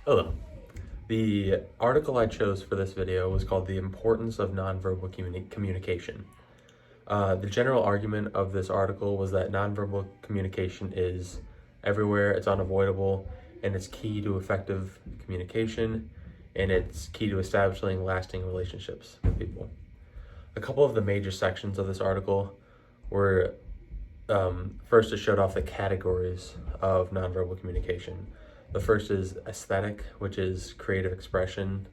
Hello. The article I chose for this video was called The Importance of Nonverbal Communication. The general argument of this article was that nonverbal communication is everywhere, it's unavoidable, and it's key to effective communication, and it's key to establishing lasting relationships with people. A couple of the major sections of this article were first, it showed off the categories of nonverbal communication. The first is aesthetic, which is creative expression.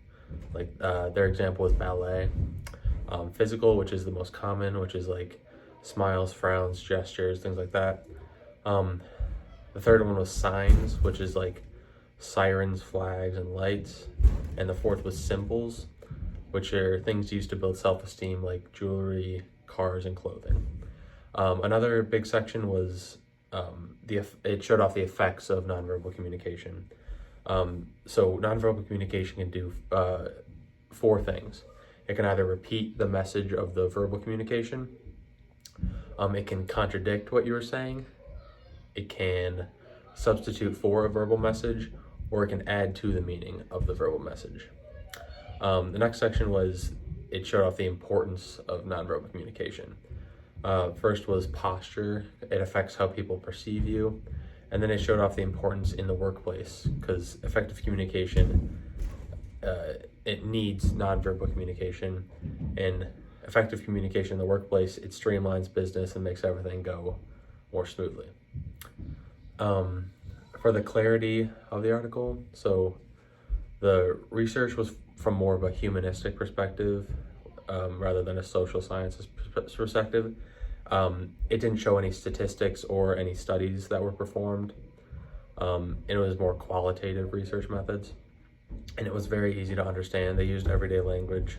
Like their example is ballet. Physical, which is the most common, which is like smiles, frowns, gestures, things like that. The third one was signs, which is like sirens, flags, and lights. And the fourth was symbols, which are things used to build self-esteem, like jewelry, cars, and clothing. Another big section was it showed off the effects of nonverbal communication. So nonverbal communication can do four things. It can either repeat the message of the verbal communication, it can contradict what you were saying, it can substitute for a verbal message, or it can add to the meaning of the verbal message. The next section was, it showed off the importance of nonverbal communication. First was posture. It affects how people perceive you. And then it showed off the importance in the workplace, because effective communication, it needs nonverbal communication. And effective communication in the workplace, it streamlines business and makes everything go more smoothly. For the clarity of the article, so the research was from more of a humanistic perspective rather than a social sciences perspective. It didn't show any statistics or any studies that were performed. It was more qualitative research methods, and it was very easy to understand. They used everyday language,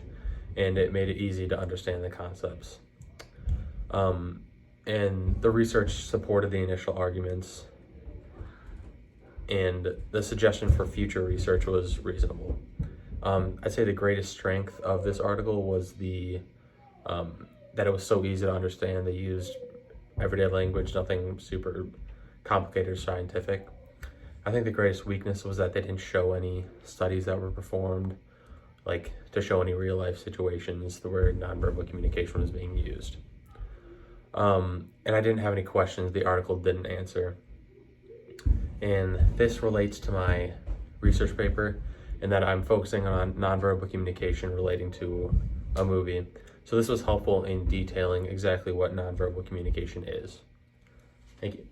and it made it easy to understand the concepts. And the research supported the initial arguments, and the suggestion for future research was reasonable. I'd say the greatest strength of this article was that it was so easy to understand. They used everyday language, nothing super complicated or scientific. I think the greatest weakness was that they didn't show any studies that were performed, like to show any real life situations where nonverbal communication was being used. And I didn't have any questions the article didn't answer. And this relates to my research paper, in that I'm focusing on nonverbal communication relating to a movie. So this was helpful in detailing exactly what nonverbal communication is. Thank you.